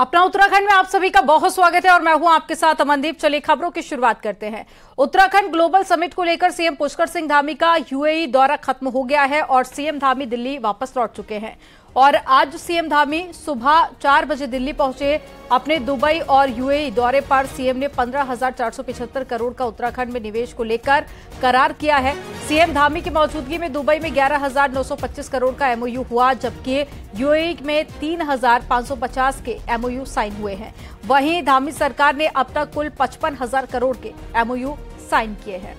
अपना उत्तराखंड में आप सभी का बहुत स्वागत है और मैं हूं आपके साथ अमनदीप। चलिए खबरों की शुरुआत करते हैं। उत्तराखंड ग्लोबल समिट को लेकर सीएम पुष्कर सिंह धामी का यूएई दौरा खत्म हो गया है और सीएम धामी दिल्ली वापस लौट चुके हैं। और आज सीएम धामी सुबह 4 बजे दिल्ली पहुंचे। अपने दुबई और यूएई दौरे पर सीएम ने 15,475 करोड़ का उत्तराखंड में निवेश को लेकर करार किया है। सीएम धामी की मौजूदगी में दुबई में 11,925 करोड़ का एमओयू हुआ, जबकि यूएई में 3,550 के एमओयू साइन हुए हैं। वहीं धामी सरकार ने अब तक कुल 55,000 करोड़ के एमओयू साइन किए हैं।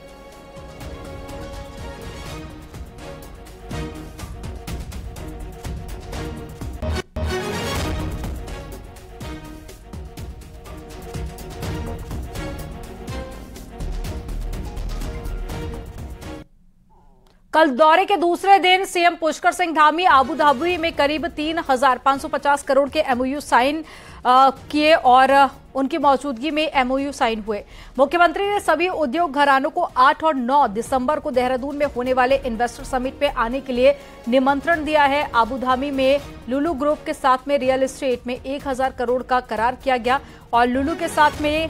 कल दौरे के दूसरे दिन CM Pushkar Singh Dhami Abu Dhabi में करीब 3,550 करोड़ के एमओयू साइन किए और उनकी मौजूदगी में एमओयू साइन हुए। मुख्यमंत्री ने सभी उद्योग घरानों को 8 और 9 दिसंबर को देहरादून में होने वाले इन्वेस्टर समिट में आने के लिए निमंत्रण दिया है। अबू धाबी में लुलु ग्रुप के साथ में रियल एस्टेट में 1,000 करोड़ का करार किया गया और लुलु के साथ में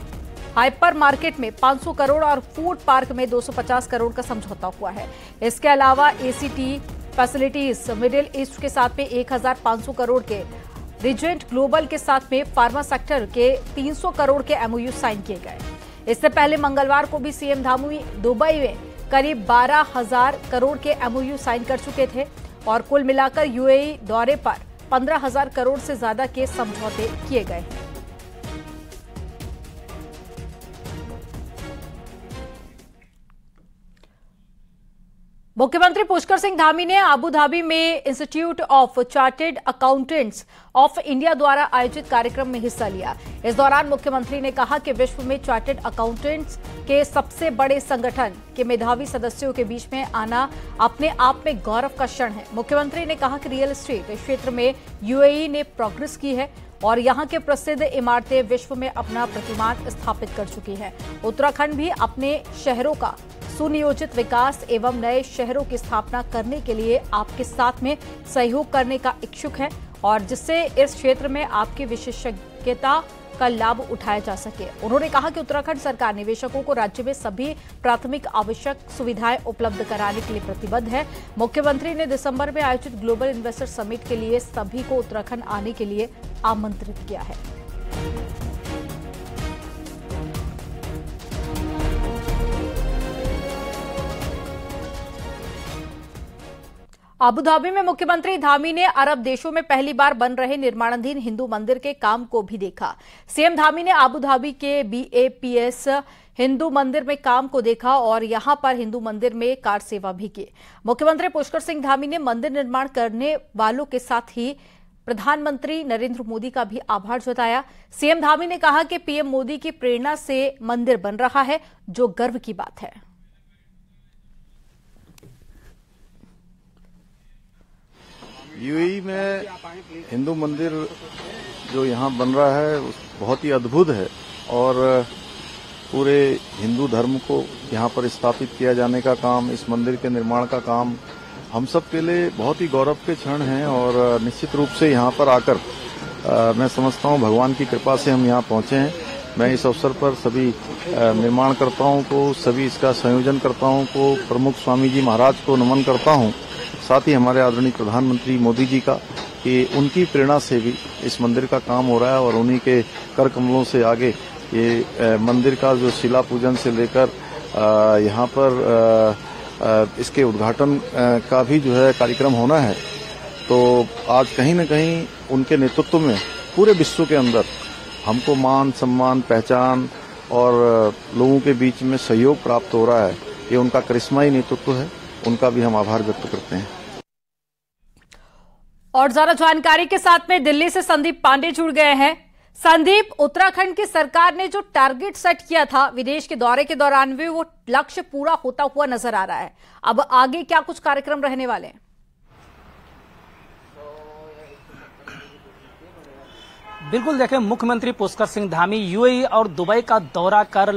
हाइपर मार्केट में 500 करोड़ और फूड पार्क में 250 करोड़ का समझौता हुआ है। इसके अलावा एसीटी फैसिलिटीज मिडिल ईस्ट के साथ में 1,500 करोड़ के, रिजेंट ग्लोबल के साथ में फार्मा सेक्टर के 300 करोड़ के एमओयू साइन किए गए। इससे पहले मंगलवार को भी सीएम धामी दुबई में करीब 12,000 करोड़ के एमओयू साइन कर चुके थे और कुल मिलाकर यूएई दौरे पर 15,000 करोड़ से ज्यादा के समझौते किए गए हैं। मुख्यमंत्री पुष्कर सिंह धामी ने अबू धाबी में institute of chartered accountants of India द्वारा आयोजित कार्यक्रम में हिस्सा लिया। इस दौरान मुख्यमंत्री ने कहा कि विश्व में चार्टर्ड अकाउंटेंट्स के सबसे बड़े संगठन के मेधावी सदस्यों के बीच में आना अपने आप में गौरव का क्षण है। मुख्यमंत्री ने कहा कि रियल एस्टेट क्षेत्र में यूएई ने प्रोग्रेस की है और यहां के प्रसिद्ध इमारतें विश्व में अपना प्रतिमान स्थापित कर चुकी हैं। उत्तराखंड भी अपने शहरों का सुनियोजित विकास एवं नए शहरों की स्थापना करने के लिए आपके साथ में सहयोग करने का इच्छुक है और जिससे इस क्षेत्र में आपकी विशेषज्ञता का लाभ उठाया जा सके। उन्होंने कहा कि उत्तराखंड सरकार निवेशकों को राज्य में सभी प्राथमिक आवश्यक सुविधाएं उपलब्ध कराने के लिए प्रतिबद्ध है। मुख्यमंत्री ने दिसंबर में आयोजित ग्लोबल इन्वेस्टर समिट के लिए सभी को उत्तराखंड आने के लिए आमंत्रित किया है। अबू धाबी में मुख्यमंत्री धामी ने अरब देशों में पहली बार बन रहे निर्माणाधीन हिंदू मंदिर के काम को भी देखा। सीएम धामी ने अबू धाबी के बीएपीएस हिंदू मंदिर में काम को देखा और यहां पर हिंदू मंदिर में कार सेवा भी की। मुख्यमंत्री पुष्कर सिंह धामी ने मंदिर निर्माण करने वालों के साथ ही प्रधानमंत्री नरेंद्र मोदी का भी आभार जताया। सीएम धामी ने कहा कि पीएम मोदी की प्रेरणा से मंदिर बन रहा है, जो गर्व की बात है। यूएई में हिंदू मंदिर जो यहाँ बन रहा है बहुत ही अद्भुत है और पूरे हिंदू धर्म को यहाँ पर स्थापित किया जाने का काम, इस मंदिर के निर्माण का काम हम सब के लिए बहुत ही गौरव के क्षण हैं और निश्चित रूप से यहाँ पर आकर मैं समझता हूँ भगवान की कृपा से हम यहाँ पहुंचे हैं। मैं इस अवसर पर सभी निर्माणकर्ताओं को, सभी इसका संयोजनकर्ताओं को, प्रमुख स्वामी जी महाराज को नमन करता हूँ, साथ ही हमारे आदरणीय प्रधानमंत्री मोदी जी का, कि उनकी प्रेरणा से भी इस मंदिर का काम हो रहा है और उन्हीं के कर कमलों से आगे ये मंदिर का जो शिला पूजन से लेकर यहाँ पर इसके उद्घाटन का भी जो है कार्यक्रम होना है। तो आज कहीं न कहीं उनके नेतृत्व में पूरे विश्व के अंदर हमको मान सम्मान, पहचान और लोगों के बीच में सहयोग प्राप्त हो रहा है। ये उनका करिश्माई नेतृत्व है, उनका भी हम आभार व्यक्त करते हैं। और ज्यादा जानकारी के साथ में दिल्ली से संदीप पांडे जुड़ गए हैं। संदीप, उत्तराखंड की सरकार ने जो टारगेट सेट किया था विदेश के दौरे के दौरान भी वो लक्ष्य पूरा होता हुआ नजर आ रहा है। अब आगे क्या कुछ कार्यक्रम रहने वाले हैं? बिल्कुल देखें, मुख्यमंत्री पुष्कर सिंह धामी यूएई और दुबई का दौरा कर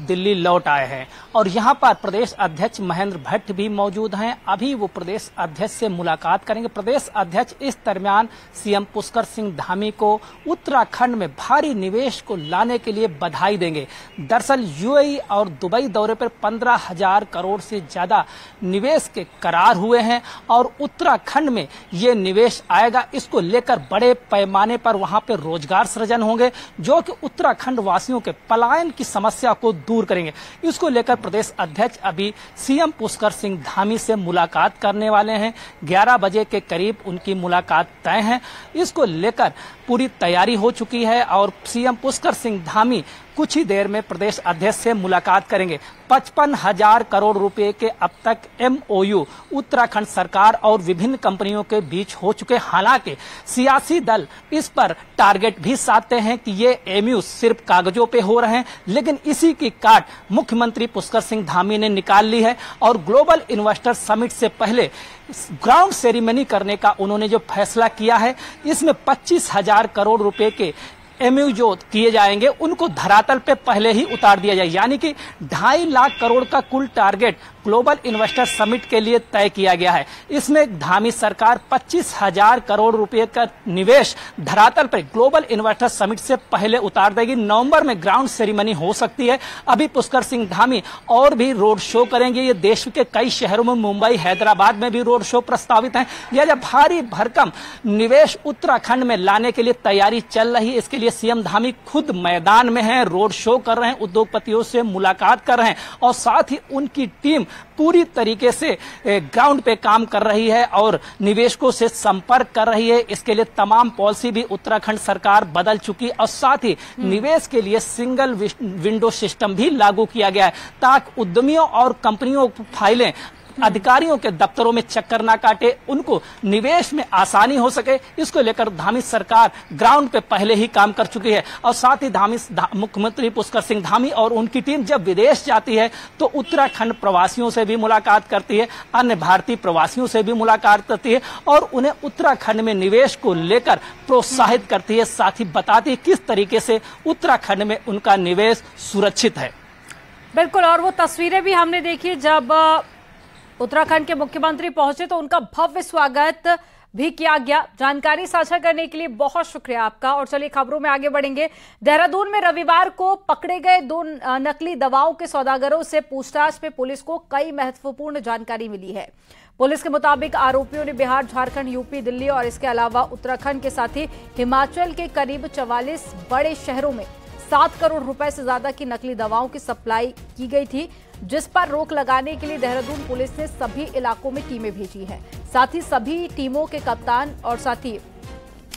दिल्ली लौट आए हैं और यहां पर प्रदेश अध्यक्ष महेंद्र भट्ट भी मौजूद हैं। अभी वो प्रदेश अध्यक्ष से मुलाकात करेंगे। प्रदेश अध्यक्ष इस दरमियान सीएम पुष्कर सिंह धामी को उत्तराखंड में भारी निवेश को लाने के लिए बधाई देंगे। दरअसल यूएई और दुबई दौरे पर 15,000 करोड़ से ज्यादा निवेश के करार हुए हैं और उत्तराखंड में ये निवेश आएगा। इसको लेकर बड़े पैमाने पर वहां पर रोजगार सृजन होंगे जो कि उत्तराखंड वासियों के पलायन की समस्या को दूर करेंगे। इसको लेकर प्रदेश अध्यक्ष अभी सीएम पुष्कर सिंह धामी से मुलाकात करने वाले हैं। 11 बजे के करीब उनकी मुलाकात तय है। इसको लेकर पूरी तैयारी हो चुकी है और सीएम पुष्कर सिंह धामी कुछ ही देर में प्रदेश अध्यक्ष से मुलाकात करेंगे। 55,000 करोड़ रुपए के अब तक एमओयू उत्तराखंड सरकार और विभिन्न कंपनियों के बीच हो चुके। हालांकि सियासी दल इस पर टारगेट भी साधते हैं कि ये एमओयू सिर्फ कागजों पे हो रहे हैं, लेकिन इसी की काट मुख्यमंत्री पुष्कर सिंह धामी ने निकाल ली है और ग्लोबल इन्वेस्टर समिट से पहले ग्राउंड सेरेमनी करने का उन्होंने जो फैसला किया है, इसमें 25,000 करोड़ रुपए के एमओयू जो किए जाएंगे उनको धरातल पे पहले ही उतार दिया जाए, यानी कि 2.5 लाख करोड़ का कुल टारगेट ग्लोबल इन्वेस्टर समिट के लिए तय किया गया है। इसमें धामी सरकार 25,000 करोड़ रुपए का निवेश धरातल पर ग्लोबल इन्वेस्टर समिट से पहले उतार देगी। नवंबर में ग्राउंड सेरेमनी हो सकती है। अभी पुष्कर सिंह धामी और भी रोड शो करेंगे। ये देश के कई शहरों में, मुंबई, हैदराबाद में भी रोड शो प्रस्तावित है। यह जब भारी भरकम निवेश उत्तराखंड में लाने के लिए तैयारी चल रही है, इसके लिए सीएम धामी खुद मैदान में हैं, रोड शो कर रहे हैं, उद्योगपतियों से मुलाकात कर रहे हैं और साथ ही उनकी टीम पूरी तरीके से ग्राउंड पे काम कर रही है और निवेशकों से संपर्क कर रही है। इसके लिए तमाम पॉलिसी भी उत्तराखंड सरकार बदल चुकी और साथ ही निवेश के लिए सिंगल विंडो सिस्टम भी लागू किया गया है ताकि उद्यमियों और कंपनियों की फाइलें अधिकारियों के दफ्तरों में चक्कर ना काटे, उनको निवेश में आसानी हो सके। इसको लेकर धामी सरकार ग्राउंड पे पहले ही काम कर चुकी है और साथ ही मुख्यमंत्री पुष्कर सिंह धामी और उनकी टीम जब विदेश जाती है तो उत्तराखंड प्रवासियों से भी मुलाकात करती है, अन्य भारतीय प्रवासियों से भी मुलाकात करती है और उन्हें उत्तराखंड में निवेश को लेकर प्रोत्साहित करती है, साथ ही बताती है किस तरीके से उत्तराखंड में उनका निवेश सुरक्षित है। बिल्कुल, और वो तस्वीरें भी हमने देखी जब उत्तराखंड के मुख्यमंत्री पहुंचे तो उनका भव्य स्वागत भी किया गया। जानकारी साझा करने के लिए बहुत शुक्रिया आपका। और चलिए खबरों में आगे बढ़ेंगे। देहरादून में रविवार को पकड़े गए 2 नकली दवाओं के सौदागरों से पूछताछ में पुलिस को कई महत्वपूर्ण जानकारी मिली है। पुलिस के मुताबिक आरोपियों ने बिहार, झारखंड, यूपी, दिल्ली और इसके अलावा उत्तराखंड के साथ ही हिमाचल के करीब 44 बड़े शहरों में 7 करोड़ रुपए से ज्यादा की नकली दवाओं की सप्लाई की गई थी, जिस पर रोक लगाने के लिए देहरादून पुलिस ने सभी इलाकों में टीमें भेजी हैं। साथ ही सभी टीमों के कप्तान और साथ ही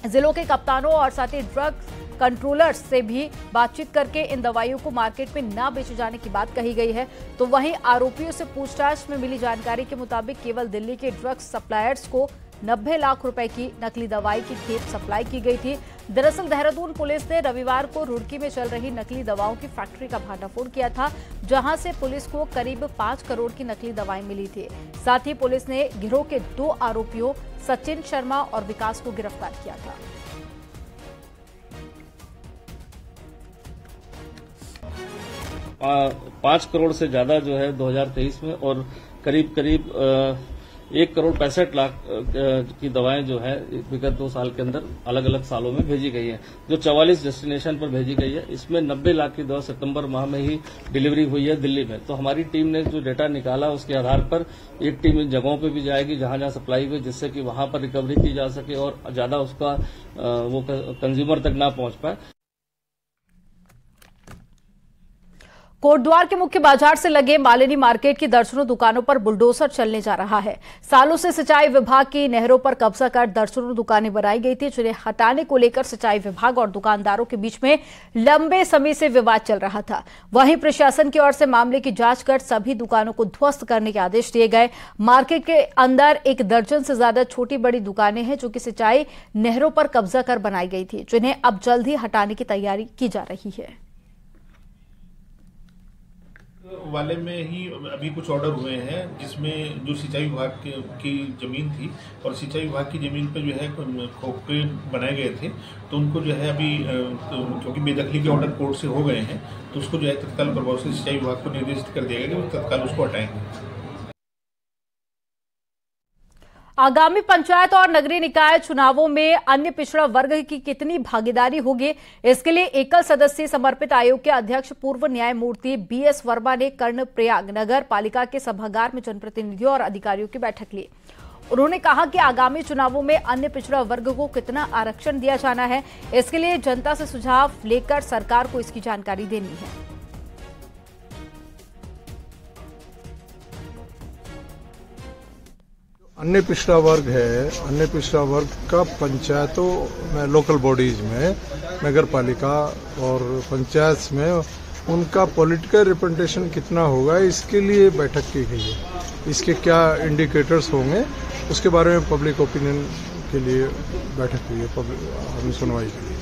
जिलों के कप्तानों और साथ ही ड्रग कंट्रोलर्स से भी बातचीत करके इन दवाइयों को मार्केट में न बेचे जाने की बात कही गई है। तो वहीं आरोपियों से पूछताछ में मिली जानकारी के मुताबिक केवल दिल्ली के ड्रग सप्लायर्स को 90 लाख रुपए की नकली दवाई की खेप सप्लाई की गई थी। दरअसल देहरादून पुलिस ने रविवार को रुड़की में चल रही नकली दवाओं की फैक्ट्री का भांडाफोड़ किया था, जहां से पुलिस को करीब 5 करोड़ की नकली दवाएं मिली थी। साथ ही पुलिस ने गिरोह के 2 आरोपियों सचिन शर्मा और विकास को गिरफ्तार किया था। पाँच करोड़ से ज्यादा जो है 2023 में और करीब 1 करोड़ 65 लाख की दवाएं जो है विगत 2 साल के अंदर अलग अलग सालों में भेजी गई है, जो 44 डेस्टिनेशन पर भेजी गई है। इसमें 90 लाख की दवा सितंबर माह में ही डिलीवरी हुई है दिल्ली में। तो हमारी टीम ने जो डेटा निकाला उसके आधार पर एक टीम इन जगहों पर भी जाएगी जहां जहां सप्लाई हुई, जिससे कि वहां पर रिकवरी की जा सके और ज्यादा उसका वो कंज्यूमर तक ना पहुंच पाए। कोटद्वार के मुख्य बाजार से लगे मालिनी मार्केट की दर्जनों दुकानों पर बुलडोजर चलने जा रहा है। सालों से सिंचाई विभाग की नहरों पर कब्जा कर दर्जनों दुकानें बनाई गई थी, जिन्हें हटाने को लेकर सिंचाई विभाग और दुकानदारों के बीच में लंबे समय से विवाद चल रहा था। वहीं प्रशासन की ओर से मामले की जांच कर सभी दुकानों को ध्वस्त करने के आदेश दिए गए। मार्केट के अंदर 1 दर्जन से ज्यादा छोटी बड़ी दुकानें हैं जो कि सिंचाई नहरों पर कब्जा कर बनाई गई थी, जिन्हें अब जल्द ही हटाने की तैयारी की जा रही है। वाले में ही अभी कुछ ऑर्डर हुए हैं, जिसमें जो सिंचाई विभाग की जमीन थी और सिंचाई विभाग की जमीन पर जो है खोखे बनाए गए थे, तो उनको जो है अभी क्योंकि बेदखली के ऑर्डर कोर्ट से हो गए हैं, तो उसको जो है तत्काल प्रभाव से सिंचाई विभाग को निर्देशित कर दिया गया कि वो तत्काल उसको हटाएंगे। आगामी पंचायत और नगरीय निकाय चुनावों में अन्य पिछड़ा वर्ग की कितनी भागीदारी होगी, इसके लिए एकल सदस्यीय समर्पित आयोग के अध्यक्ष पूर्व न्यायमूर्ति बीएस वर्मा ने कर्णप्रयाग नगर पालिका के सभागार में जनप्रतिनिधियों और अधिकारियों की बैठक ली। उन्होंने कहा कि आगामी चुनावों में अन्य पिछड़ा वर्ग को कितना आरक्षण दिया जाना है, इसके लिए जनता से सुझाव लेकर सरकार को इसकी जानकारी देनी है। अन्य पिछड़ा वर्ग है, अन्य पिछड़ा वर्ग का पंचायतों में, लोकल बॉडीज में, नगर पालिका और पंचायत में उनका पॉलिटिकल रिप्रेजेंटेशन कितना होगा, इसके लिए बैठक की गई है। इसके क्या इंडिकेटर्स होंगे, उसके बारे में पब्लिक ओपिनियन के लिए बैठक हुई है, सुनवाई के लिए।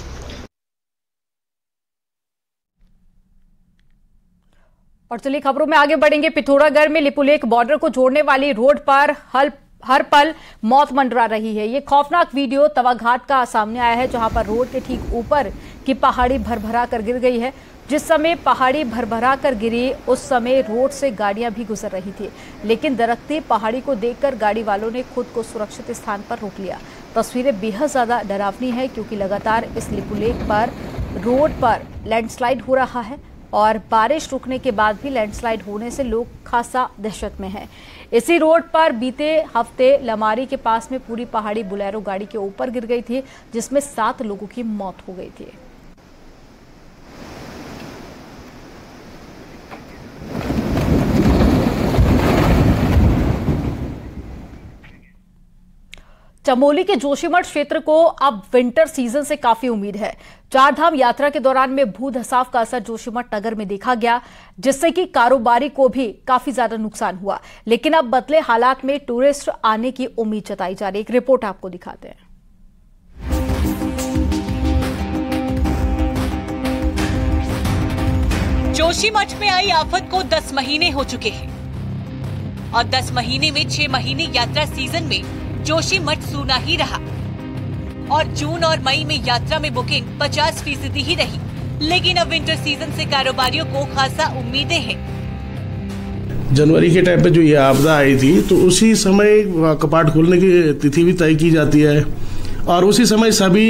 और चलिए खबरों में आगे बढ़ेंगे। पिथौरागढ़ में लिपुलेख बॉर्डर को जोड़ने वाली रोड पर हर पल मौत मंडरा रही है। ये खौफनाक वीडियो तवाघाट का सामने आया है, जहां पर रोड के ठीक ऊपर की पहाड़ी भरभरा कर गिर गई है। जिस समय पहाड़ी भरभरा कर गिरी, उस समय रोड से गाड़ियां भी गुजर रही थी, लेकिन दरकती पहाड़ी को देखकर गाड़ी वालों ने खुद को सुरक्षित स्थान पर रोक लिया। तस्वीरें बेहद ज्यादा डरावनी है, क्योंकि लगातार इस लिपुलेख पर रोड पर लैंडस्लाइड हो रहा है और बारिश रुकने के बाद भी लैंडस्लाइड होने से लोग खासा दहशत में हैं। इसी रोड पर बीते हफ्ते लमारी के पास में पूरी पहाड़ी बुलेरो गाड़ी के ऊपर गिर गई थी, जिसमें 7 लोगों की मौत हो गई थी। चमोली के जोशीमठ क्षेत्र को अब विंटर सीजन से काफी उम्मीद है। चारधाम यात्रा के दौरान में भूधसाव का असर जोशीमठ नगर में देखा गया, जिससे कि कारोबारी को भी काफी ज्यादा नुकसान हुआ। लेकिन अब बदले हालात में टूरिस्ट आने की उम्मीद जताई जा रही है। एक रिपोर्ट आपको दिखाते हैं। जोशीमठ में आई आफत को 10 महीने हो चुके हैं और 10 महीने में 6 महीने यात्रा सीजन में जोशीमठ सूना ही रहा और जून और मई में यात्रा में बुकिंग 50% ही रही। लेकिन अब विंटर सीजन से कारोबारियों को खासा उम्मीदें हैं। जनवरी के टाइम पे जो ये आपदा आई थी, तो उसी समय कपाट खोलने की तिथि भी तय की जाती है और उसी समय सभी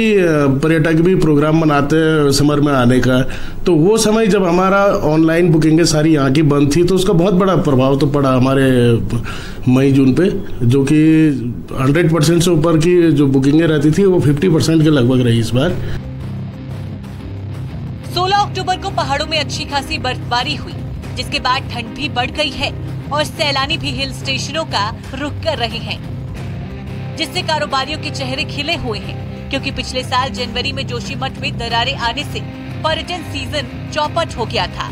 पर्यटक भी प्रोग्राम बनाते हैं समर में आने का। तो वो समय जब हमारा ऑनलाइन बुकिंगें सारी यहाँ की बंद थी, तो उसका बहुत बड़ा प्रभाव तो पड़ा हमारे मई जून पे, जो कि 100% से ऊपर की जो बुकिंगें रहती थी वो 50% के लगभग रही इस बार। 16 अक्टूबर को पहाड़ों में अच्छी खासी बर्फबारी हुई, जिसके बाद ठंड भी बढ़ गई है और सैलानी भी हिल स्टेशनों का रुख कर रहे हैं, जिससे कारोबारियों के चेहरे खिले हुए हैं। क्योंकि पिछले साल जनवरी में जोशीमठ में दरारें आने से पर्यटन सीजन चौपट हो गया था।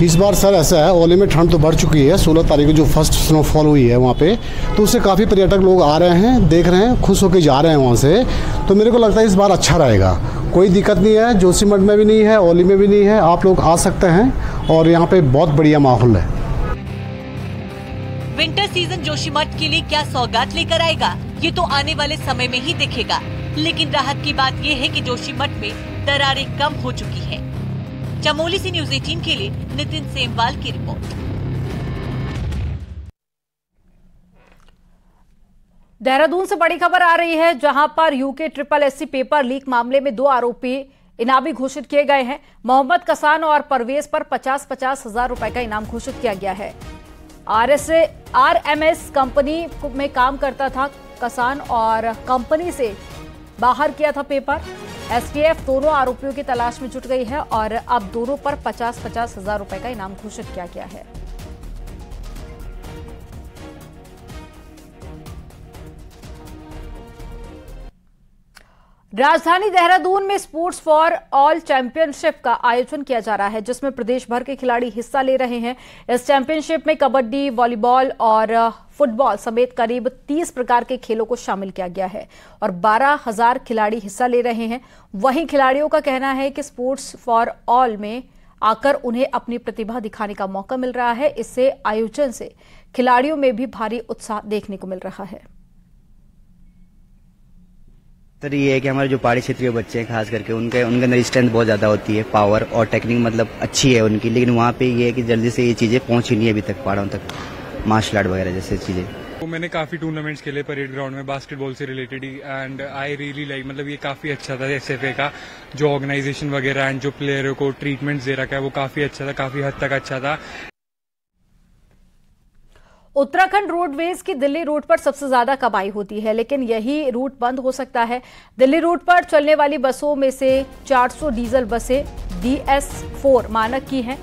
इस बार सर ऐसा है, ओले में ठंड तो बढ़ चुकी है। 16 तारीख को जो फर्स्ट स्नोफॉल हुई है वहाँ पे, तो उससे काफ़ी पर्यटक लोग आ रहे हैं, देख रहे हैं, खुश होकर जा रहे हैं वहाँ से। तो मेरे को लगता है इस बार अच्छा रहेगा, कोई दिक्कत नहीं है। जोशीमठ में भी नहीं है, ओली में भी नहीं है, आप लोग आ सकते हैं और यहाँ पे बहुत बढ़िया माहौल है। विंटर सीजन जोशीमठ के लिए क्या सौगात लेकर आएगा, ये तो आने वाले समय में ही दिखेगा। लेकिन राहत की बात ये है कि जोशीमठ में दरारें कम हो चुकी हैं। चमोली से न्यूज़ 18 के लिए नितिन सेमवाल की रिपोर्ट। देहरादून से बड़ी खबर आ रही है, जहां पर यूके SSSC पेपर लीक मामले में 2 आरोपी इनामी घोषित किए गए हैं। मोहम्मद कसान और परवेज पर 50-50 हजार रुपए का इनाम घोषित किया गया है। RMS कंपनी में काम करता था कसान और कंपनी से बाहर किया था पेपर। STF दोनों आरोपियों की तलाश में जुट गई है और अब दोनों पर 50-50 हजार रुपए का इनाम घोषित किया गया है। राजधानी देहरादून में स्पोर्ट्स फॉर ऑल चैंपियनशिप का आयोजन किया जा रहा है, जिसमें प्रदेश भर के खिलाड़ी हिस्सा ले रहे हैं। इस चैंपियनशिप में कबड्डी, वॉलीबॉल और फुटबॉल समेत करीब 30 प्रकार के खेलों को शामिल किया गया है और 12,000 खिलाड़ी हिस्सा ले रहे हैं। वहीं खिलाड़ियों का कहना है कि स्पोर्ट्स फॉर ऑल में आकर उन्हें अपनी प्रतिभा दिखाने का मौका मिल रहा है। इससे आयोजन से खिलाड़ियों में भी भारी उत्साह देखने को मिल रहा है। सर ये है कि हमारे जो पहाड़ी क्षेत्रीय बच्चे हैं खास करके उनके अंदर स्ट्रेंथ बहुत ज़्यादा होती है, पावर और टेक्निक मतलब अच्छी है उनकी, लेकिन वहाँ पे ये है कि जल्दी से ये चीज़ें पहुँची नहीं है अभी तक पहाड़ों तक, मार्शल आर्ट वगैरह जैसे चीज़ें। तो मैंने काफ़ी टूर्नामेंट्स खेले परेड ग्राउंड में बास्केटबॉल से related he, and I really like, मतलब ये काफ़ी अच्छा था। एसएफए का जो ऑर्गेनाइजेशन वगैरह एंड जो प्लेयरों को ट्रीटमेंट्स दे रखा है वो काफ़ी अच्छा था, काफ़ी हद तक अच्छा था। उत्तराखंड रोडवेज की दिल्ली रूट पर सबसे ज्यादा कमाई होती है, लेकिन यही रूट बंद हो सकता है। दिल्ली रूट पर चलने वाली बसों में से 400 डीजल बसें DS4 मानक की हैं,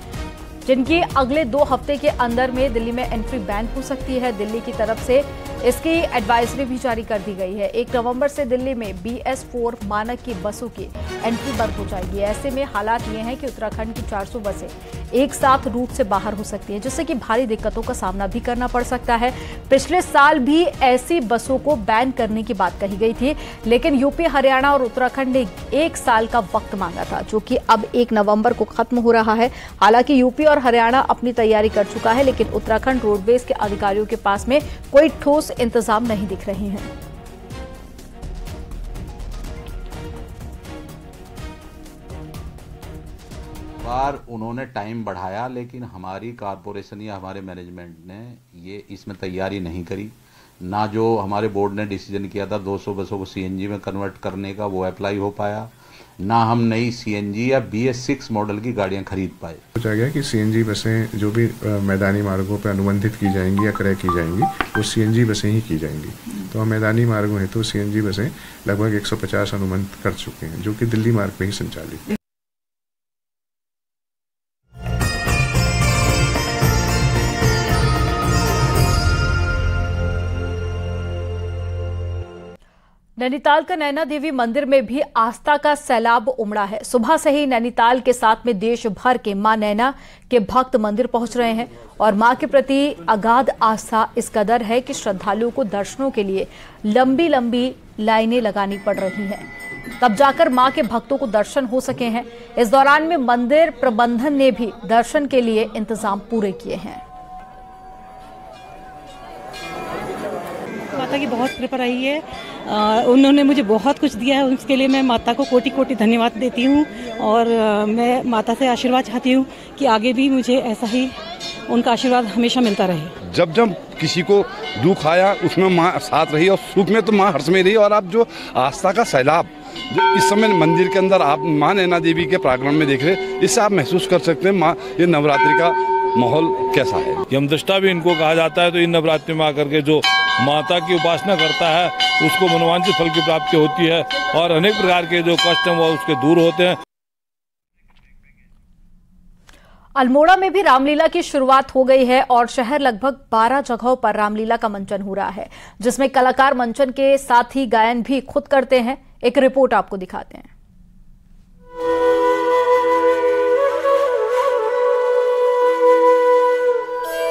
जिनकी अगले 2 हफ्ते के अंदर में दिल्ली में एंट्री बैन हो सकती है। दिल्ली की तरफ से इसकी एडवाइजरी भी जारी कर दी गई है। 1 नवंबर से दिल्ली में BS4 मानक की बसों की एंट्री बंद हो जाएगी। ऐसे में हालात ये हैं कि उत्तराखंड की 400 बसें एक साथ रूट से बाहर हो सकती हैं, जिससे कि भारी दिक्कतों का सामना भी करना पड़ सकता है। पिछले साल भी ऐसी बसों को बैन करने की बात कही गई थी, लेकिन यूपी, हरियाणा और उत्तराखंड ने 1 साल का वक्त मांगा था, जो कि अब 1 नवंबर को खत्म हो रहा है। हालांकि यूपी और हरियाणा अपनी तैयारी कर चुका है, लेकिन उत्तराखंड रोडवेज के अधिकारियों के पास में कोई ठोस इंतजाम नहीं दिख रहे हैं। बार उन्होंने टाइम बढ़ाया, लेकिन हमारी कारपोरेशन या हमारे मैनेजमेंट ने ये इसमें तैयारी नहीं करी। ना जो हमारे बोर्ड ने डिसीजन किया था 200 बसों को CNG में कन्वर्ट करने का, वो अप्लाई हो पाया, ना हम नई CNG या BS6 मॉडल की गाड़ियां खरीद पाए। सोचा गया कि CNG बसें जो भी मैदानी मार्गों पर अनुबंधित की जाएंगी या क्रय की जाएंगी वो CNG बसें ही की जाएंगी। तो हम मैदानी मार्गों हेतु CNG बसें लगभग 150 अनुबंधित कर चुके हैं, जो कि दिल्ली मार्ग पर ही संचालित। नैनीताल का नैना देवी मंदिर में भी आस्था का सैलाब उमड़ा है। सुबह से ही नैनीताल के साथ में देश भर के मां नैना के भक्त मंदिर पहुंच रहे हैं और मां के प्रति अगाध आस्था इस कदर है कि श्रद्धालुओं को दर्शनों के लिए लंबी लंबी लाइनें लगानी पड़ रही हैं, तब जाकर मां के भक्तों को दर्शन हो सके हैं। इस दौरान में मंदिर प्रबंधन ने भी दर्शन के लिए इंतजाम पूरे किए हैं। माता की बहुत कृपा रही है, उन्होंने मुझे बहुत कुछ दिया है, उसके लिए मैं माता को कोटि कोटि धन्यवाद देती हूँ। और मैं माता से आशीर्वाद चाहती हूँ कि आगे भी मुझे ऐसा ही उनका आशीर्वाद हमेशा मिलता रहे। जब जब किसी को दुख आया उसमें माँ साथ रही और सुख में तो माँ हर्ष में रही। और आप जो आस्था का सैलाब जो इस समय मंदिर के अंदर आप माँ नैना देवी के प्रांगण में देख रहे, इससे आप महसूस कर सकते हैं माँ ये नवरात्रि का माहौल कैसा है। यमदृष्टा भी इनको कहा जाता है। तो इन नवरात्रि में आकर के जो माता की उपासना करता है उसको मनोवांछित फल की प्राप्ति होती है और अनेक प्रकार के जो कष्ट हैं वो उसके दूर होते हैं। अल्मोड़ा में भी रामलीला की शुरुआत हो गई है और शहर लगभग 12 जगहों पर रामलीला का मंचन हो रहा है, जिसमें कलाकार मंचन के साथ ही गायन भी खुद करते हैं। एक रिपोर्ट आपको दिखाते हैं।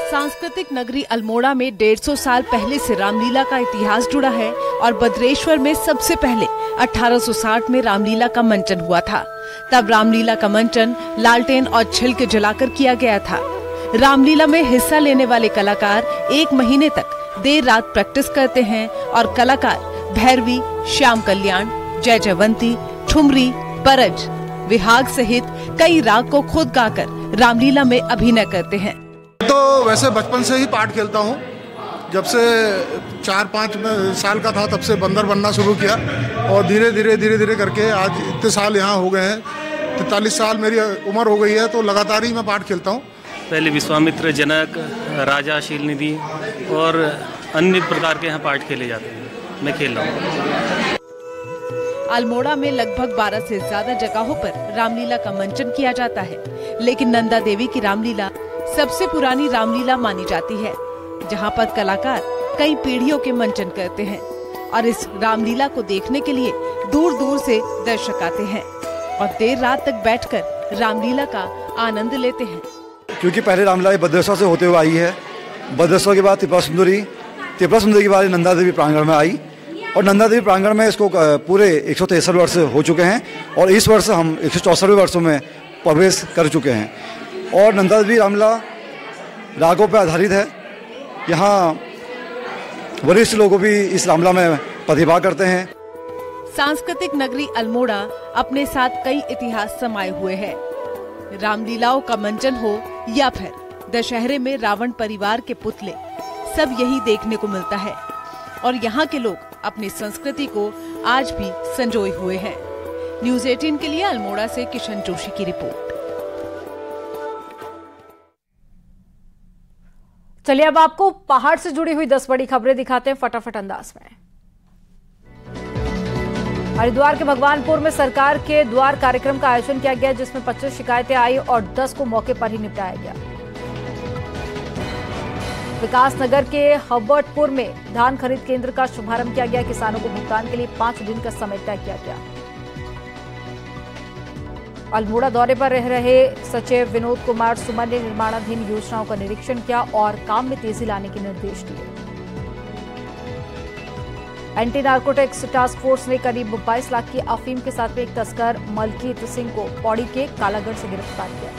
सांस्कृतिक नगरी अल्मोड़ा में 150 साल पहले से रामलीला का इतिहास जुड़ा है और भद्रेश्वर में सबसे पहले 1860 में रामलीला का मंचन हुआ था। तब रामलीला का मंचन लालटेन और छिलके जलाकर किया गया था। रामलीला में हिस्सा लेने वाले कलाकार 1 महीने तक देर रात प्रैक्टिस करते हैं और कलाकार भैरवी, श्याम कल्याण, जय जयवंती, ठुमरी, परज, विहाग सहित कई राग को खुद गाकर रामलीला में अभिनय करते हैं। तो वैसे बचपन से ही पाठ खेलता हूँ। जब से 4-5 साल का था तब से बंदर बनना शुरू किया और धीरे धीरे करके आज इतने साल यहाँ हो गए हैं। 43 साल मेरी उम्र हो गई है, तो लगातार ही मैं पाठ खेलता हूँ। पहले विश्वामित्र, जनक, राजा शीलनिधि और अन्य प्रकार के यहाँ पाठ खेले जाते हैं। मैं खेल रहा हूँ। अल्मोड़ा में लगभग 12 से ज्यादा जगहों पर रामलीला का मंचन किया जाता है, लेकिन नंदा देवी की रामलीला सबसे पुरानी रामलीला मानी जाती है, जहां पर कलाकार कई पीढ़ियों के मंचन करते हैं और इस रामलीला को देखने के लिए दूर दूर से दर्शक आते हैं और देर रात तक बैठकर रामलीला का आनंद लेते हैं। क्योंकि पहले रामलीला भद्रेश्वर से होते हुए आई है, भद्रेश्वर के बाद त्रिपुरा सुंदरी के बाद नंदा देवी प्रांगण में आई और नंदा देवी प्रांगण में इसको पूरे 163 वर्ष हो चुके हैं और इस वर्ष हम 164वें वर्षों में प्रवेश कर चुके हैं। और नंदा देवी रामलीला रागों पर आधारित है। यहाँ वरिष्ठ लोग भी इस रामलीला में प्रतिभाग करते हैं। सांस्कृतिक नगरी अल्मोड़ा अपने साथ कई इतिहास समाये हुए हैं। रामलीलाओं का मंचन हो या फिर दशहरे में रावण परिवार के पुतले, सब यही देखने को मिलता है। और यहाँ के लोग अपनी संस्कृति को आज भी संजोए हुए हैं। न्यूज़ 18 के लिए अल्मोड़ा से किशन जोशी की रिपोर्ट। चलिए अब आपको पहाड़ से जुड़ी हुई 10 बड़ी खबरें दिखाते हैं फटाफट अंदाज में। हरिद्वार के भगवानपुर में सरकार के द्वार कार्यक्रम का आयोजन किया गया, जिसमें 25 शिकायतें आई और 10 को मौके पर ही निपटाया गया। विकासनगर के हबर्टपुर में धान खरीद केंद्र का शुभारंभ किया गया। किसानों को भुगतान के लिए 5 दिन का समय तय किया गया। अल्मोड़ा दौरे पर रह रहे सचिव विनोद कुमार सुमन ने निर्माणाधीन योजनाओं का निरीक्षण किया और काम में तेजी लाने के निर्देश दिए। एंटी नार्कोटिक्स टास्क फोर्स ने करीब 22 लाख की अफीम के साथ में एक तस्कर मलकीत सिंह को पौड़ी के कालागढ़ से गिरफ्तार किया।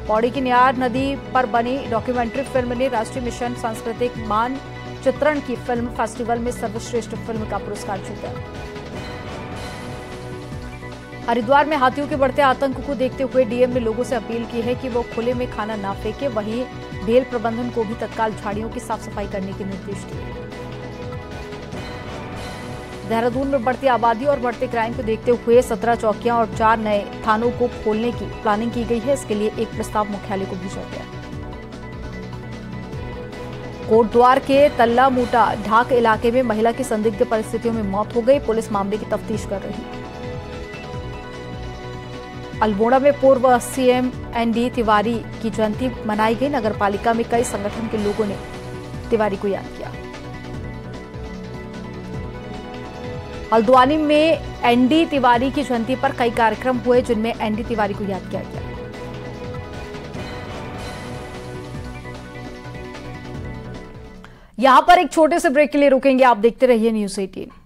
पौड़ी की न्यार नदी पर बनी डॉक्यूमेंट्री फिल्म ने राष्ट्रीय मिशन सांस्कृतिक मानचित्रण की फिल्म फेस्टिवल में सर्वश्रेष्ठ फिल्म का पुरस्कार जीता। हरिद्वार में हाथियों के बढ़ते आतंक को देखते हुए डीएम ने लोगों से अपील की है कि वो खुले में खाना ना फेंके। वहीं भेल प्रबंधन को भी तत्काल झाड़ियों की साफ सफाई करने के निर्देश दिए। देहरादून में बढ़ती आबादी और बढ़ते क्राइम को देखते हुए 17 चौकियां और 4 नए थानों को खोलने की प्लानिंग की गई है। इसके लिए एक प्रस्ताव मुख्यालय को भेजा गया। कोटद्वार के तल्ला मूटा ढाक इलाके में महिला की संदिग्ध परिस्थितियों में मौत हो गई। पुलिस मामले की तफ्तीश कर रही है। अल्मोड़ा में पूर्व सीएम एनडी तिवारी की जयंती मनाई गई। नगरपालिका में कई संगठन के लोगों ने तिवारी को याद किया। हल्द्वानी में एनडी तिवारी की जयंती पर कई कार्यक्रम हुए, जिनमें एनडी तिवारी को याद किया गया। यहां पर एक छोटे से ब्रेक के लिए रुकेंगे। आप देखते रहिए न्यूज़ 18।